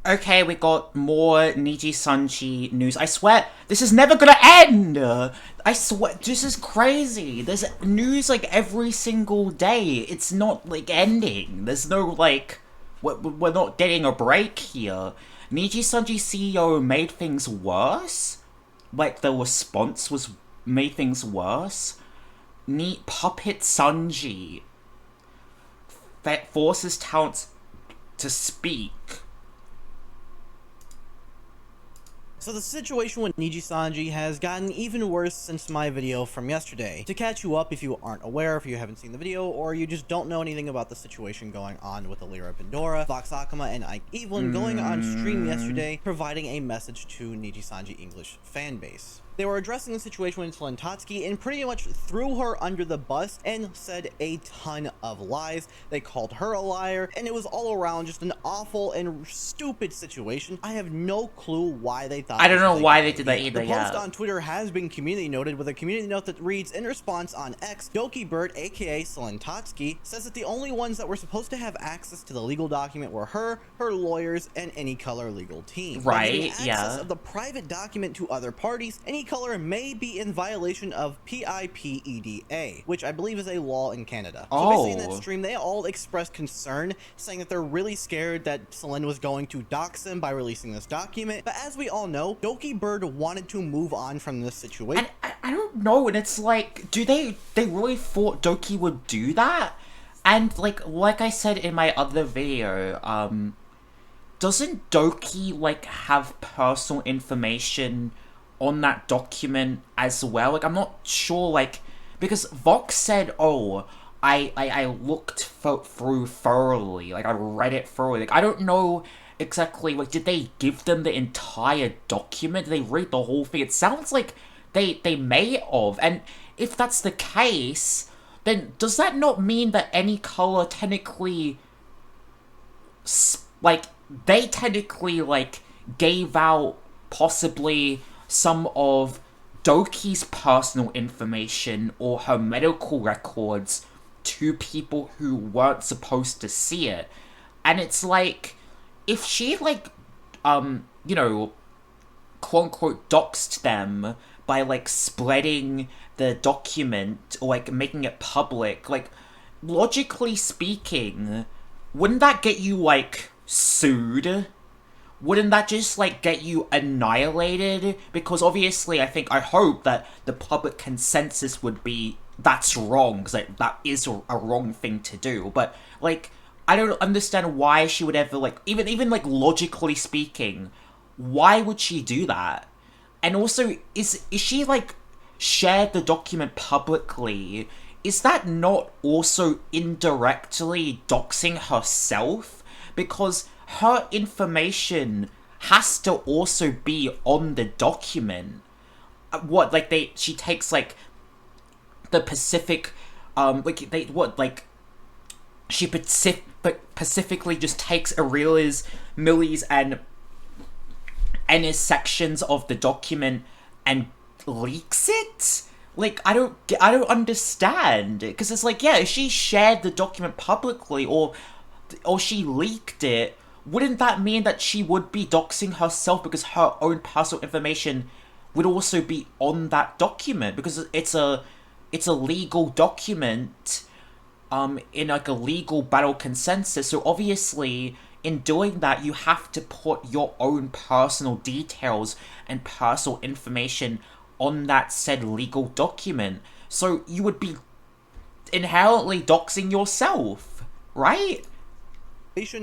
Okay, we got more Nijisanji news. I swear, this is never gonna end! I swear, this is crazy. There's news like every single day. It's not like ending. There's no like, we're not getting a break here. Nijisanji CEO made things worse? Like the response was made things worse? Puppet Sanji that forces talents to speak. So the situation with Nijisanji has gotten even worse since my video from yesterday. To catch you up if you aren't aware, if you haven't seen the video, or you just don't know anything about the situation going on with Alira Pandora, Vox Akama, and Ike Evelyn going on stream yesterday, providing a message to Nijisanji English fanbase. They were addressing the situation with Slentatsuki and pretty much threw her under the bus and said a ton of lies. They called her a liar, and it was all around just an awful and stupid situation. I have no clue why they thought. I don't know why they did that either. The post on Twitter has been community noted with a community note that reads, in response on X, Doki Bird, aka Slentatsuki, says that the only ones that were supposed to have access to the legal document were her lawyers, and any color legal team. Right, access of the private document to other parties, any color may be in violation of PIPEDA, which I believe is a law in Canada. So basically in that stream, they all expressed concern, saying that they're really scared that Selen was going to dox them by releasing this document. But as we all know, Doki Bird wanted to move on from this situation. And I don't know, and it's like, do they really thought Doki would do that? And like I said in my other video, doesn't Doki like have personal information on that document as well? Like, I'm not sure, like, because Vox said, oh, I looked through thoroughly, like, I read it thoroughly. Like, I don't know exactly, like, did they give them the entire document? Did they read the whole thing? It sounds like they may have, and if that's the case, then does that not mean that any color technically, like, they technically, like, gave out possibly some of Doki's personal information or her medical records to people who weren't supposed to see it? And it's like, if she, like, you know, quote-unquote doxed them by, like, spreading the document or, like, making it public, like, logically speaking, wouldn't that get you, like, sued? Wouldn't that just, like, get you annihilated? Because obviously, I hope that the public consensus would be, that's wrong, because, like, that is a wrong thing to do. But, like, I don't understand why she would ever, like, even like, logically speaking, why would she do that? And also, is she, like, shared the document publicly? Is that not also indirectly doxing herself? Because her information has to also be on the document. What, like, she takes, like, the Pacific, she specifically just takes Aurelia's, Millie's, and Enna's sections of the document and leaks it? Like, I don't understand. Because it's like, yeah, if she shared the document publicly, or she leaked it, wouldn't that mean that she would be doxing herself because her own personal information would also be on that document? Because it's a legal document, in, like, a legal battle consensus. So obviously, in doing that, you have to put your own personal details and personal information on that said legal document. So you would be inherently doxing yourself, right?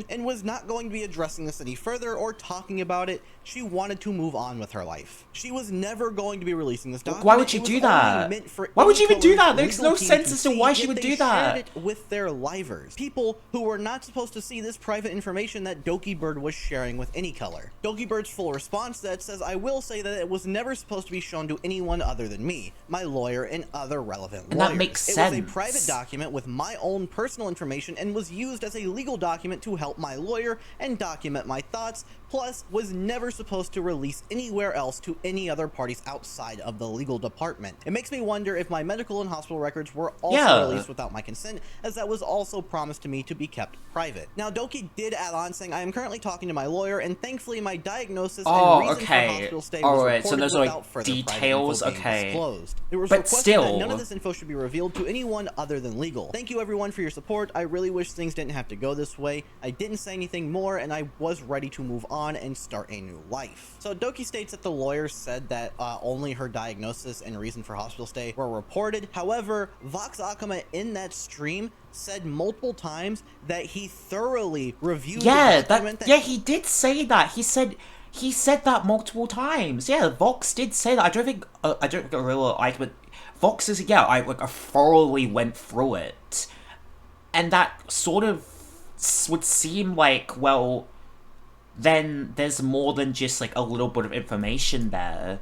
And was not going to be addressing this any further or talking about it. She wanted to move on with her life. She was never going to be releasing this document. Why would she do that? Why would she even do that? There's no sense as to why she would do that. Shared it with their livers. People who were not supposed to see this private information that Doki Bird was sharing with any color. Doki Bird's full response to that says, I will say that it was never supposed to be shown to anyone other than me, my lawyer, and other relevant lawyers. And that makes sense. It was a private document with my own personal information and was used as a legal document to to help my lawyer and document my thoughts, plus was never supposed to release anywhere else to any other parties outside of the legal department. It makes me wonder if my medical and hospital records were also released without my consent, as that was also promised to me to be kept private. Now, Doki did add on saying, I am currently talking to my lawyer, and thankfully my diagnosis and reason for hospital stay was reported so those are without like further details. private info being disclosed. It was But requested still, that none of this info should be revealed to anyone other than legal. Thank you everyone for your support. I really wish things didn't have to go this way. I didn't say anything more, and I was ready to move on and start a new life. So Doki states that the lawyer said that only her diagnosis and reason for hospital stay were reported. However, Vox Akama in that stream said multiple times that he thoroughly reviewed the document. He did say that. He said that multiple times. Yeah, Vox did say that. I don't think I really like, but Vox is I thoroughly went through it, and that sort of would seem like, well, then there's more than just like a little bit of information there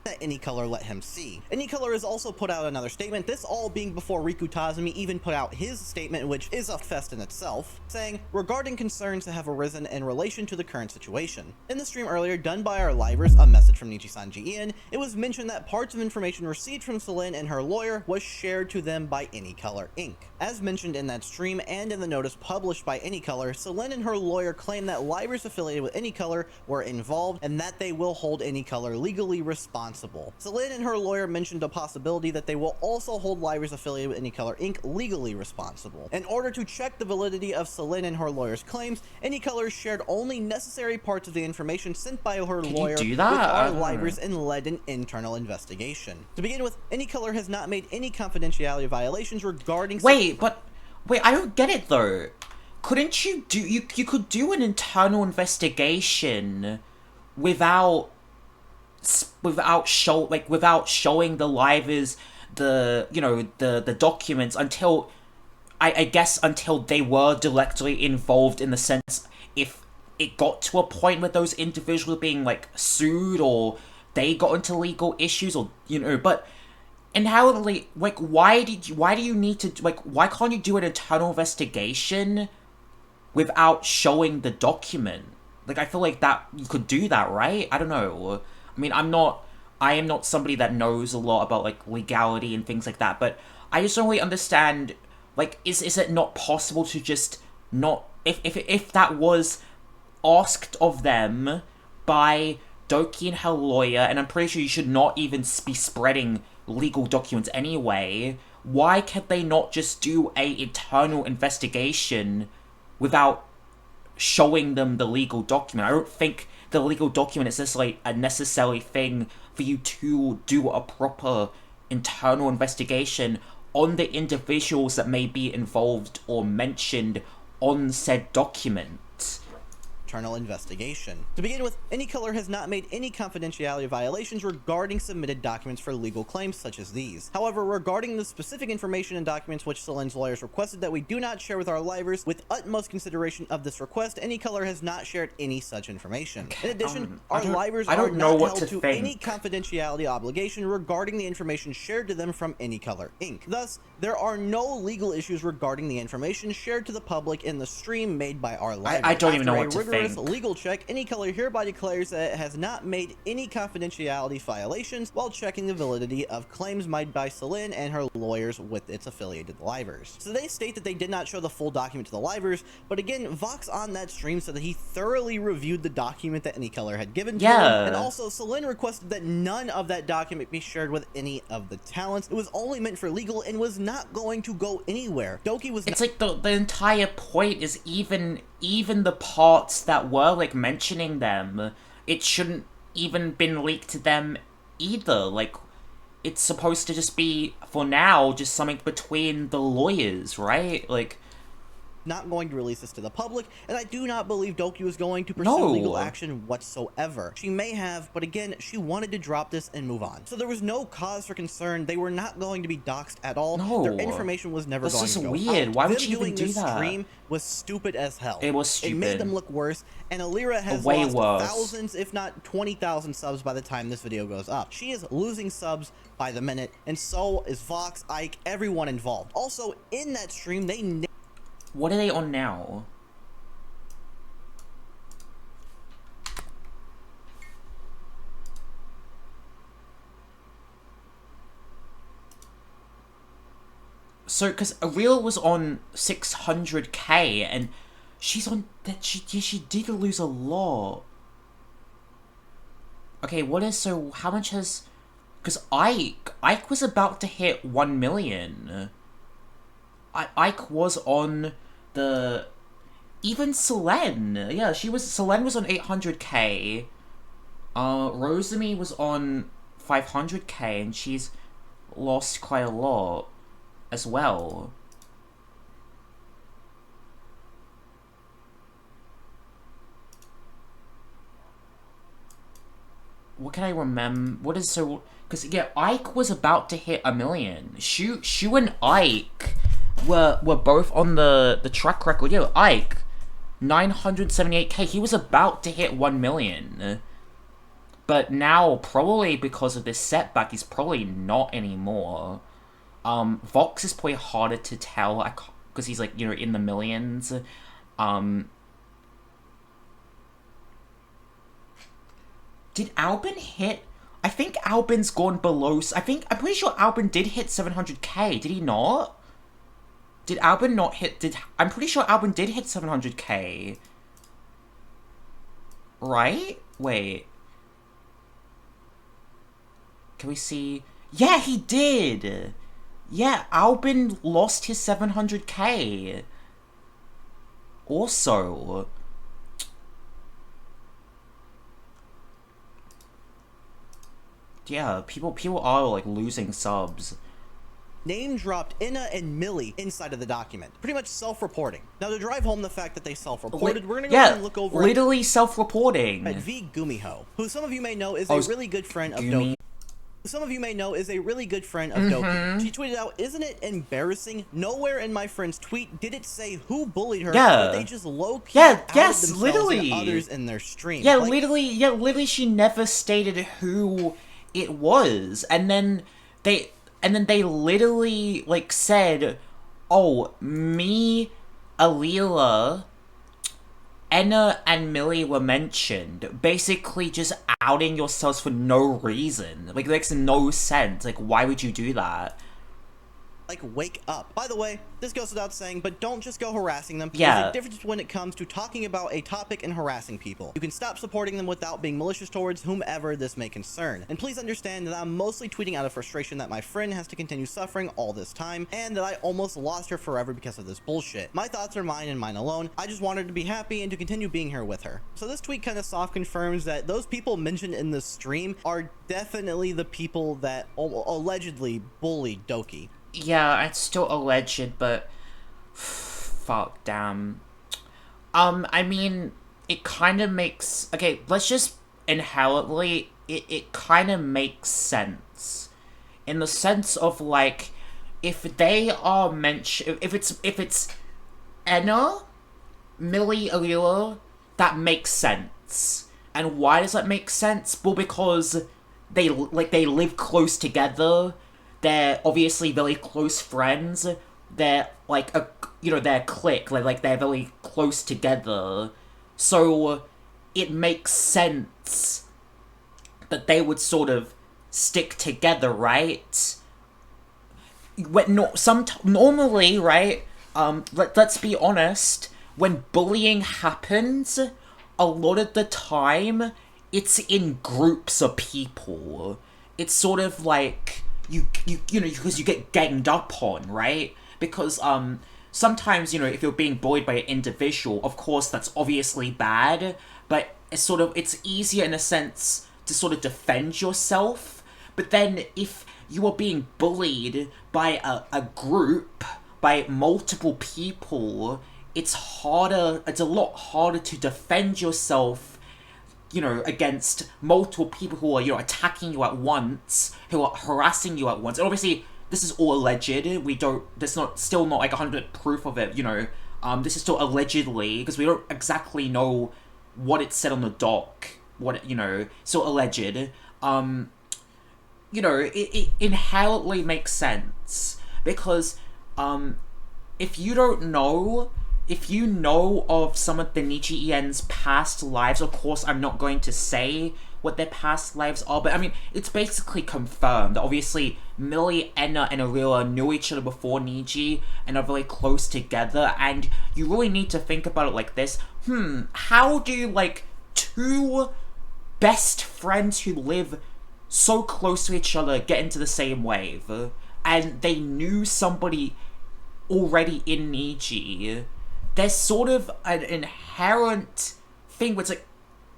that AnyColor let him see. AnyColor has also put out another statement, this all being before Riku Tazumi even put out his statement, which is a fest in itself, saying, regarding concerns that have arisen in relation to the current situation. In the stream earlier, done by our livers, a message from Nijisanji Ian, it was mentioned that parts of information received from Celine and her lawyer was shared to them by AnyColor Inc. As mentioned in that stream and in the notice published by AnyColor, Celine and her lawyer claim that livers affiliated with AnyColor were involved and that they will hold AnyColor legally responsible. Celine and her lawyer mentioned a possibility that they will also hold livers affiliated with AnyColor Inc. legally responsible. In order to check the validity of Celine and her lawyer's claims, AnyColor shared only necessary parts of the information sent by her lawyer with our livers and led an internal investigation. To begin with, AnyColor has not made any confidentiality violations regarding— Wait, I don't get it though. Couldn't you do— you could do an internal investigation without showing the livers the documents until I guess until they were directly involved, in the sense if it got to a point where those individuals were being like sued or they got into legal issues, or but inherently, like, why do you need to, like, why can't you do an internal investigation without showing the document? Like, I feel like that you could do that, right? I don't know. I mean, I am not somebody that knows a lot about, like, legality and things like that, but I just don't really understand, like, is it not possible to just not, if that was asked of them by Doki and her lawyer, and I'm pretty sure you should not even be spreading legal documents anyway, why can't they not just do a internal investigation without showing them the legal document? I don't think the legal document is necessarily a necessary thing for you to do a proper internal investigation on the individuals that may be involved or mentioned on said document. Internal investigation. To begin with, AnyColor has not made any confidentiality violations regarding submitted documents for legal claims such as these. However, regarding the specific information and documents which Celine's lawyers requested that we do not share with our livers, with utmost consideration of this request, AnyColor has not shared any such information. In addition, our livers are not held to any confidentiality obligation regarding the information shared to them from AnyColor Inc. Thus, there are no legal issues regarding the information shared to the public in the stream made by our livers. I don't even know what to think. Legal check, AnyColor hereby declares that it has not made any confidentiality violations while checking the validity of claims made by Celine and her lawyers with its affiliated livers. So they state that they did not show the full document to the livers, but again, Vox on that stream said that he thoroughly reviewed the document that AnyColor had given to him, and also Celine requested that none of that document be shared with any of the talents. It was only meant for legal and was not going to go anywhere. Doki was— It's like the entire point is even the parts that were, like, mentioning them, it shouldn't even been leaked to them either. Like, it's supposed to just be, for now, just something between the lawyers, right? Like, not going to release this to the public, and I do not believe Doki was going to pursue legal action whatsoever. She may have, but again, she wanted to drop this and move on. So there was no cause for concern. They were not going to be doxxed at all. Their information was never going to go weird. out. Why would you even do that? Stream was stupid as hell. It was stupid. It made them look worse, and Alira has lost thousands, if not 20,000 subs by the time this video goes up. She is losing subs by the minute, and so is Vox, Ike, everyone involved. Also, in that stream, they— What are they on now? So, because Ariel was on 600k, and she's on that. She did lose a lot. Okay, what is so? How much has? Because Ike was about to hit 1 million. Ike was on the. Even Selene, yeah, Selene was on 800k. Rosemi was on 500k, and she's lost quite a lot as well. What can I remember? What is so? Because yeah, Ike was about to hit 1 million. Shu and Ike were both on the track record. Yeah, Ike 978k. He was about to hit 1 million. But now, probably because of this setback, he's probably not anymore. Vox is probably harder to tell because he's like, in the millions. Did Albin hit? I think Albin's gone below. I'm pretty sure Albin did hit 700k. Did he not? Did Albin not hit? I'm pretty sure Albin did hit 700k. Right? Wait. Can we see? Yeah, he did. Yeah, Albin lost his 700k. Also. Yeah, people are like losing subs. Name dropped Inna and Millie inside of the document. Pretty much self-reporting. Now to drive home the fact that they self-reported, we're gonna go ahead and look over literally self-reporting at V Gumiho, who some of you may know is a really good friend of Doki. Doki. She tweeted out, "Isn't it embarrassing? Nowhere in my friend's tweet did it say who bullied her. Yeah. But they just low-key outed themselves literally. and others in their stream." Yeah, like, literally she never stated who it was. And then they literally like said, "Oh, me, Alila, Enna and Millie were mentioned," basically just outing yourselves for no reason. Like, it makes no sense. Like, why would you do that? Like, wake up. By the way, this goes without saying, but don't just go harassing them. Yeah. There's a difference when it comes to talking about a topic and harassing people. You can stop supporting them without being malicious towards whomever this may concern. And please understand that I'm mostly tweeting out of frustration that my friend has to continue suffering all this time, and that I almost lost her forever because of this bullshit. My thoughts are mine and mine alone. I just want her to be happy and to continue being here with her. So this tweet kind of soft confirms that those people mentioned in this stream are definitely the people that allegedly bullied Doki. Yeah, it's still alleged, but fuck, damn. I mean, it kind of makes, okay, let's just inherently, it kind of makes sense in the sense of like, if they are mentioned, if it's Enna, Millie, Alila, that makes sense. And why does that make sense? Well, because they live close together. They're obviously very close friends. They're like they're clique. Like they're very close together. So it makes sense that they would sort of stick together, right? Normally, right? Let's be honest. When bullying happens, a lot of the time, it's in groups of people. It's sort of like you know, because you get ganged up on, right? Because sometimes, if you're being bullied by an individual, of course that's obviously bad, but it's easier in a sense to sort of defend yourself. But then if you are being bullied by a group, by multiple people, it's a lot harder to defend yourself, against multiple people who are, attacking you at once, who are harassing you at once. And obviously, this is all alleged. Still not like 100% proof of it, this is still allegedly, because we don't exactly know what it said on the doc, still alleged. It inherently makes sense, because, if you know of some of the Nijisanji's past lives, of course I'm not going to say what their past lives are, but I mean, it's basically confirmed. Obviously, Millie, Enna, and Arila knew each other before Niji and are very close together, and you really need to think about it like this. How do, like, two best friends who live so close to each other get into the same wave? And they knew somebody already in Niji. There's sort of an inherent thing where it's like,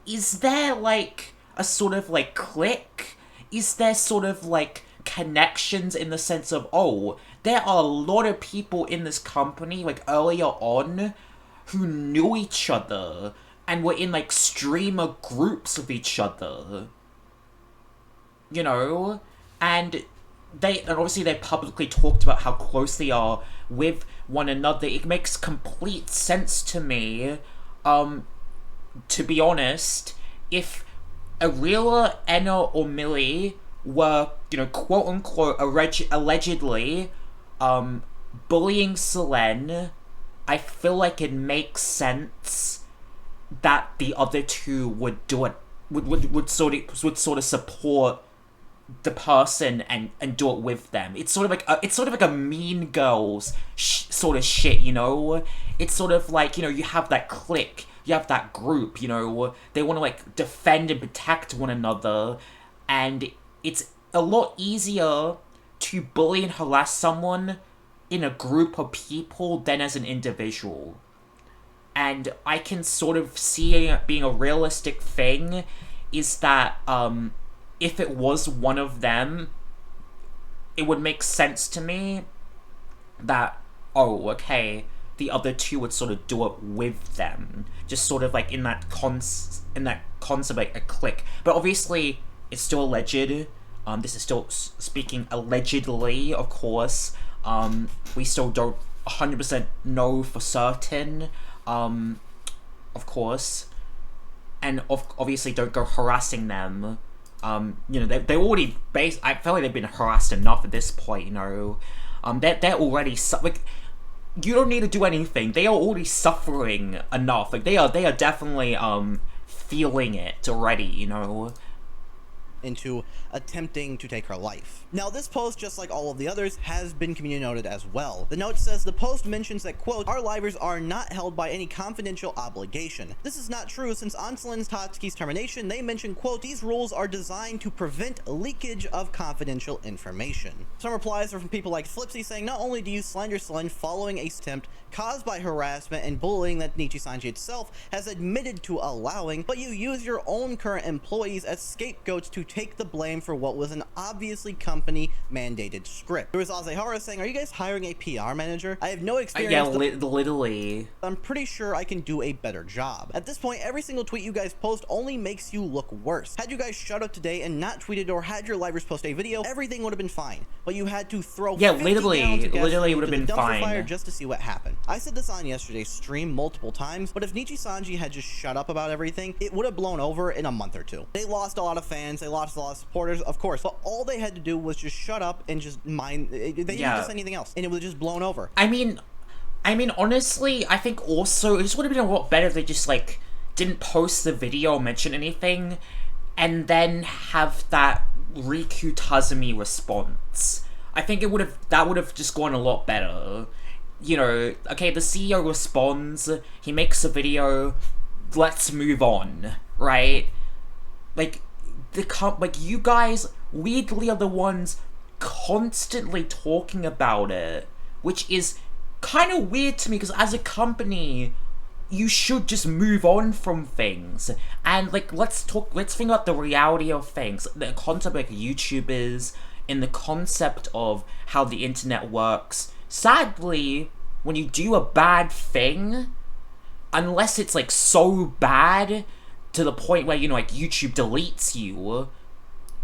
is there, like, a sort of, like, click? Is there sort of, like, connections in the sense of, oh, there are a lot of people in this company, like, earlier on, who knew each other and were in, like, streamer groups of each other. You know? And obviously they publicly talked about how close they are with one another. It makes complete sense to me, to be honest, if Arila, Enna, or Millie were, you know, quote-unquote, allegedly, bullying Selene, I feel like it makes sense that the other two would do it, would sort of support the person and do it with them. It's sort of like a Mean Girls sort of shit, you know? It's sort of like, you know, you have that clique, you have that group, you know, they want to, like, defend and protect one another, and it's a lot easier to bully and harass someone in a group of people than as an individual. And I can sort of see it being a realistic thing is that, if it was one of them, it would make sense to me that, oh, okay, the other two would sort of do it with them. Just sort of like in that concept, like a clique. But obviously, it's still alleged. This is still speaking allegedly, of course. We still don't 100% know for certain, of course. And obviously don't go harassing them. You know, they already I feel like they've been harassed enough at this point, you know. They're already like, you don't need to do anything. They are already suffering enough. Like, they are definitely feeling it already, you know. Into attempting to take her life. Now, this post, just like all of the others, has been community noted as well. The note says the post mentions that, quote, our livers are not held by any confidential obligation. This is not true, since on Selene Tatsuki's termination, they mention, quote, these rules are designed to prevent leakage of confidential information. Some replies are from people like Flipsy saying, not only do you slander Selene following a attempt caused by harassment and bullying that Nijisanji itself has admitted to allowing, but you use your own current employees as scapegoats to take the blame for what was an obviously company mandated script. There was Azehara saying, are you guys hiring a PR manager? I have no experience. Yeah, literally. I'm pretty sure I can do a better job. At this point, every single tweet you guys post only makes you look worse. Had you guys shut up today and not tweeted or had your livers post a video, everything would have been fine. But you had to throw literally it would have been fine. Fire just to see what happened. I said this on yesterday's stream multiple times, but if Nijisanji had just shut up about everything, it would have blown over in a month or two. They lost a lot of fans, they lost a lot of supporters, of course, but all they had to do was just shut up and just mind. They didn't have to say anything else, and it would have just blown over. I mean, honestly, I think also it just would have been a lot better if they just, like, didn't post the video or mention anything, and then have that Riku Tazumi response. I think that would have just gone a lot better. You know, okay, the CEO responds, he makes a video, let's move on, right? Like, you guys weirdly are the ones constantly talking about it, which is kind of weird to me, because as a company, you should just move on from things. And, like, let's think about the reality of things, the concept of, like, YouTubers, in the concept of how the internet works. Sadly, when you do a bad thing, unless it's, like, so bad to the point where, you know, like, YouTube deletes you,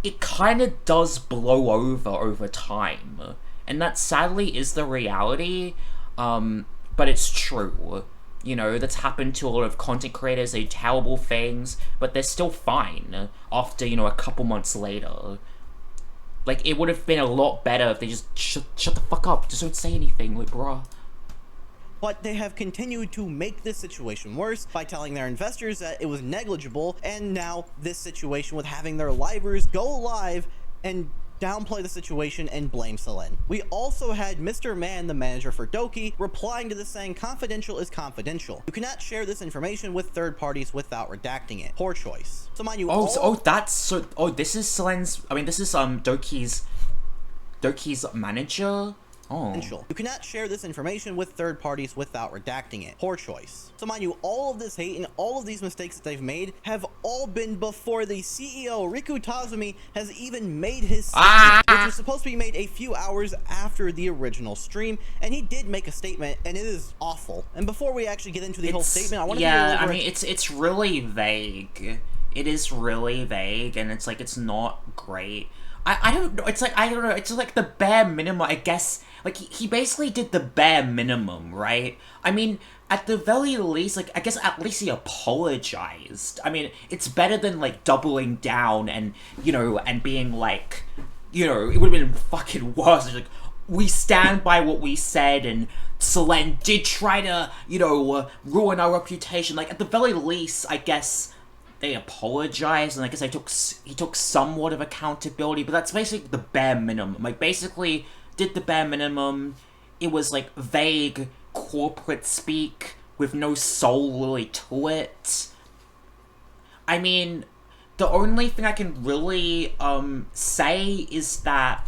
it kind of does blow over time. And that sadly is the reality, but it's true. You know, that's happened to a lot of content creators. They do terrible things, but they're still fine after, you know, a couple months later. Like, it would have been a lot better if they just shut the fuck up. Just don't say anything, like, bruh. but they have continued to make this situation worse by telling their investors that it was negligible, and now this situation with having their livers go live and downplay the situation and blame Selene. We also had Mr. Man, the manager for Doki, replying to this saying confidential is confidential. You cannot share this information with third parties without redacting it. Poor choice. So mind you, this is Selene's, this is Doki's manager. Oh. You cannot share this information with third parties without redacting it. Poor choice. So mind you, all of this hate and all of these mistakes that they've made have all been before the CEO, Riku Tazumi, has even made his statement, which was supposed to be made a few hours after the original stream, and he did make a statement, and it is awful. And before we actually get into the whole statement, I want to it's really vague. It is really vague, and it's like, it's not great. I don't know, it's like, I don't know, it's like the bare minimum, I guess. Like, he basically did the bare minimum, right? I mean, at the very least, like, I guess at least he apologized. I mean, it's better than, like, doubling down and, you know, and being like, you know, it would have been fucking worse. It's like, we stand by what we said, and Selene did try to, you know, ruin our reputation. Like, at the very least, I guess they apologized, and I guess he took somewhat of accountability, but that's basically the bare minimum. Like, basically did the bare minimum. It was like vague corporate speak with no soul really to it. I mean, the only thing I can really say is that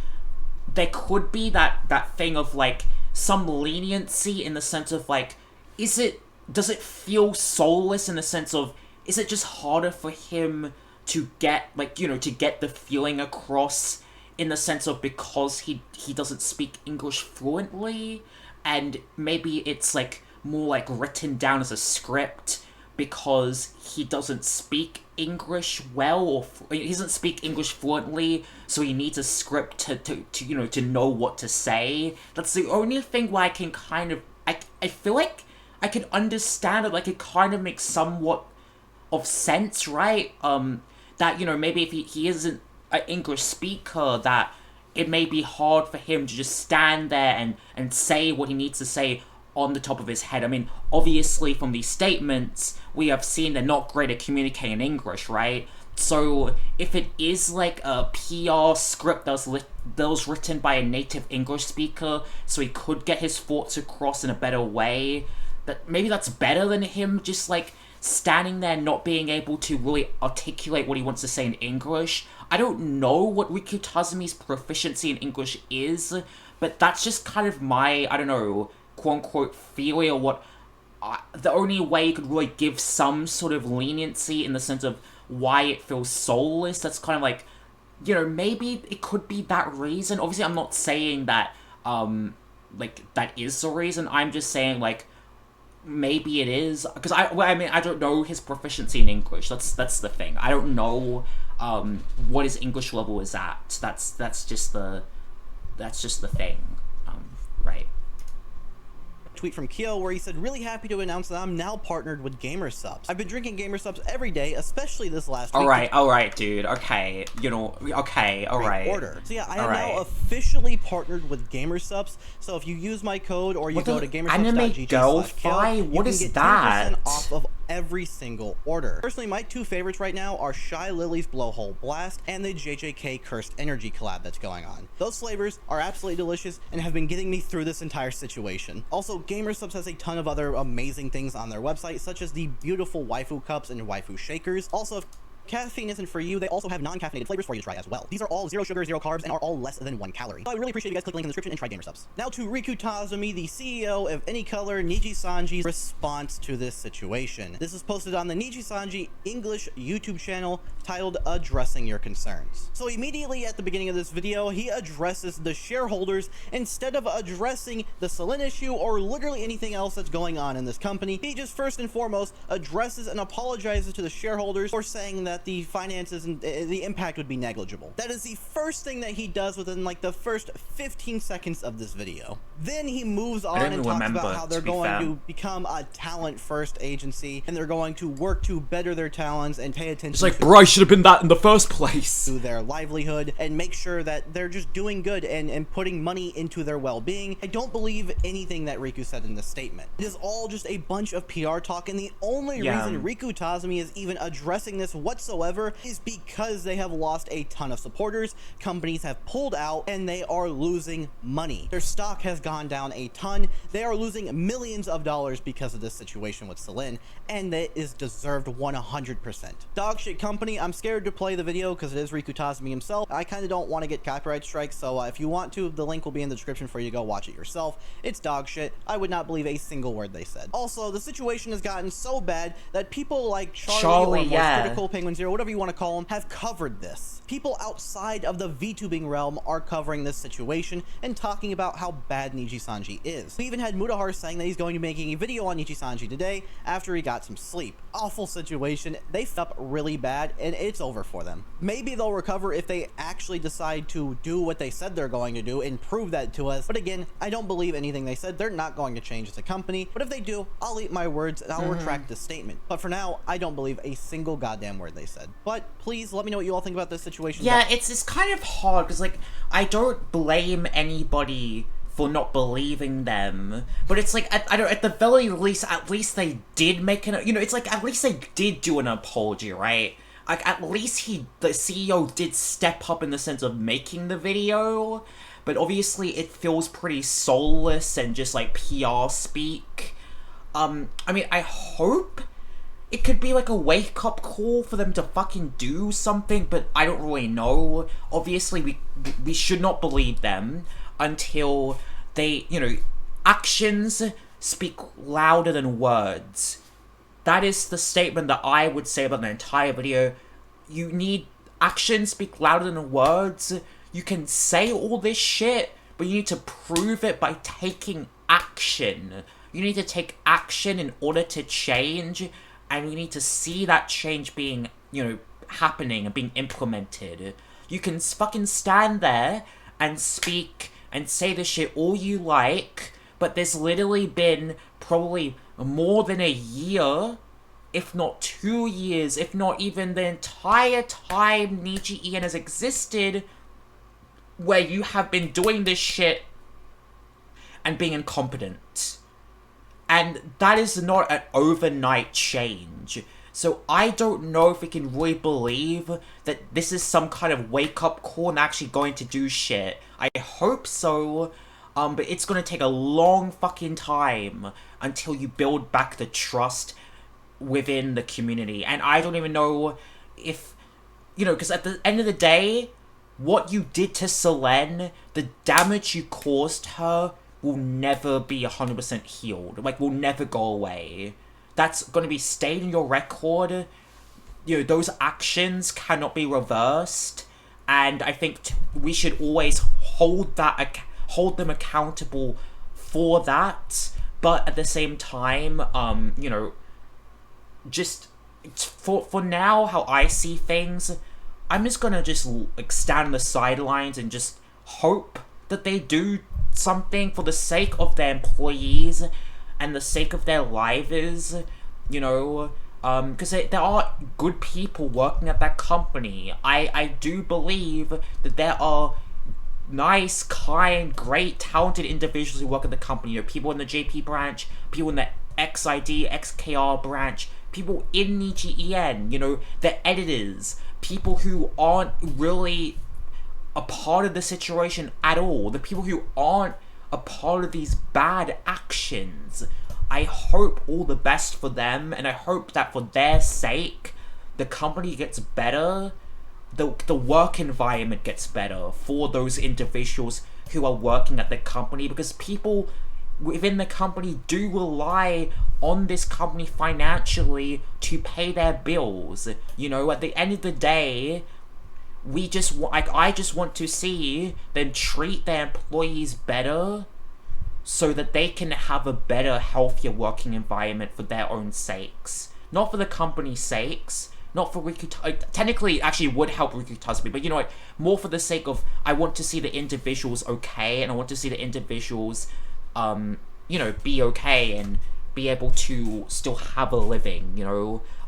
there could be that thing of like some leniency in the sense of like, does it feel soulless in the sense of, is it just harder for him to get, like, you know, to get the feeling across in the sense of because he doesn't speak English fluently, and maybe it's like more like written down as a script because he doesn't speak English well, or he doesn't speak English fluently, so he needs a script to you know, to know what to say. That's the only thing where I can kind of, I feel like I can understand it, like it kind of makes somewhat of sense, right? That, you know, maybe if he isn't an English speaker, that it may be hard for him to just stand there and say what he needs to say on the top of his head. I mean, obviously from these statements, we have seen they're not great at communicating English, right? So if it is like a PR script that was written by a native English speaker, so he could get his thoughts across in a better way, that maybe that's better than him just like standing there not being able to really articulate what he wants to say in English. I don't know what Riku Tazumi's proficiency in English is, but that's just kind of my, I don't know, quote-unquote theory, or what, the only way you could really give some sort of leniency in the sense of why it feels soulless. That's kind of like, you know, maybe it could be that reason. Obviously, I'm not saying that, like, that is the reason. I'm just saying, like, maybe it is, because I don't know his proficiency in English. That's the thing. I don't know what his English level is at. That's just the thing, right? Tweet from Kyo where he said, really happy to announce that I'm now partnered with GamerSupps. I've been drinking GamerSupps every day, especially this last week. Alright, dude. Okay. You know, okay, alright. Order. So yeah, I am now officially partnered with GamerSupps. So if you use my code or you go to gamersupps.gg/Kyo, what is you can get that? 10% off of every single order. Personally, my two favorites right now are Shy Lily's Blowhole Blast and the JJK Cursed Energy collab that's going on. Those flavors are absolutely delicious and have been getting me through this entire situation. Also, GamerSupps has a ton of other amazing things on their website, such as the beautiful waifu cups and waifu shakers. Also, if caffeine isn't for you, they also have non-caffeinated flavors for you to try as well. These are all 0 sugar, 0 carbs, and are all less than 1 calorie. So I really appreciate you guys click the link in the description and try GamerSupps. Now to Riku Tazumi, the CEO of Any Color, Nijisanji's response to this situation. This is posted on the Nijisanji English YouTube channel titled Addressing Your Concerns. So immediately at the beginning of this video, he addresses the shareholders instead of addressing the Selene issue or literally anything else that's going on in this company. He just first and foremost addresses and apologizes to the shareholders for saying that that the finances and the impact would be negligible. That is the first thing that he does within like the first 15 seconds of this video. Then he moves on and talks about how they're going to become a talent first agency and they're going to work to better their talents and pay attention. It's like, bro, I should have been that in the first place. To their livelihood and make sure that they're just doing good and putting money into their well-being. I don't believe anything that Riku said in this statement. It is all just a bunch of PR talk, and the only reason Riku Tazumi is even addressing this whatsoever is because they have lost a ton of supporters, companies have pulled out, and they are losing money. Their stock has gone down a ton. They are losing millions of dollars because of this situation with Celine, and that is deserved 100%. Dog shit company. I'm scared to play the video because it is Riku Tazumi himself. I kind of don't want to get copyright strikes, so if you want to, the link will be in the description for you to go watch it yourself. It's dog shit. I would not believe a single word they said. Also, the situation has gotten so bad that people like Charlie or Most Critical, Penguin Zero, whatever you want to call them, have covered this. People outside of the VTubing realm are covering this situation and talking about how bad Nijisanji is. We even had Mutahar saying that he's going to be making a video on Nijisanji today after he got some sleep. Awful situation. They f***ed up really bad and it's over for them. Maybe they'll recover if they actually decide to do what they said they're going to do and prove that to us. But again, I don't believe anything they said. They're not going to change as a company. But if they do, I'll eat my words and I'll retract this statement. But for now, I don't believe a single goddamn word they said. But please let me know what you all think about this situation. Yeah, it's kind of hard because, like, I don't blame anybody for not believing them, but it's like, at the very least, at least they did make an, it's like, at least they did do an apology, right? Like, at least the CEO did step up in the sense of making the video, but obviously it feels pretty soulless and just like PR speak. I mean, I hope it could be like a wake-up call for them to fucking do something, but I don't really know. Obviously, we should not believe them until they, actions speak louder than words. That is the statement that I would say about the entire video. You need actions speak louder than words. You can say all this shit, but you need to prove it by taking action. You need to take action in order to change, and you need to see that change being, happening and being implemented. You can fucking stand there and speak and say the shit all you like, but there's literally been probably more than a year, if not 2 years, if not even the entire time Niji has existed, where you have been doing this shit and being incompetent. And that is not an overnight change. So I don't know if we can really believe that this is some kind of wake-up call and actually going to do shit. I hope so, but it's going to take a long fucking time until you build back the trust within the community. And I don't even know if, because at the end of the day, what you did to Selene, the damage you caused her, will never be 100% healed. Like, will never go away. That's going to be stayed in your record. Those actions cannot be reversed. And I think we should always hold them accountable for that. But at the same time, just for now, how I see things, I'm just going to just stand on the sidelines and just hope that they do something for the sake of their employees and the sake of their lives, because there are good people working at that company. I do believe that there are nice, kind, great, talented individuals who work at the company. People in the JP branch, people in the XID, XKR branch, people in Niji En, the editors, people who aren't really a part of the situation at all, the people who aren't a part of these bad actions. I hope all the best for them, and I hope that for their sake, the company gets better, the work environment gets better for those individuals who are working at the company, because people within the company do rely on this company financially to pay their bills. At the end of the day, I just want to see them treat their employees better so that they can have a better, healthier working environment for their own sakes. Not for the company's sakes, not for Riku. Technically, actually, it would help Riku Tazumi, but you know what? More for the sake of I want to see the individuals okay, and I want to see the individuals, be okay and be able to still have a living,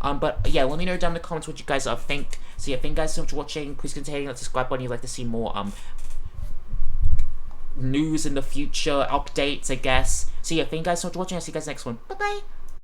But yeah, let me know down in the comments what you guys think. So yeah, thank you guys so much for watching. Please consider hitting that subscribe button if you'd like to see more news in the future, updates, I guess. So yeah, thank you guys so much for watching. I'll see you guys next one. Bye bye.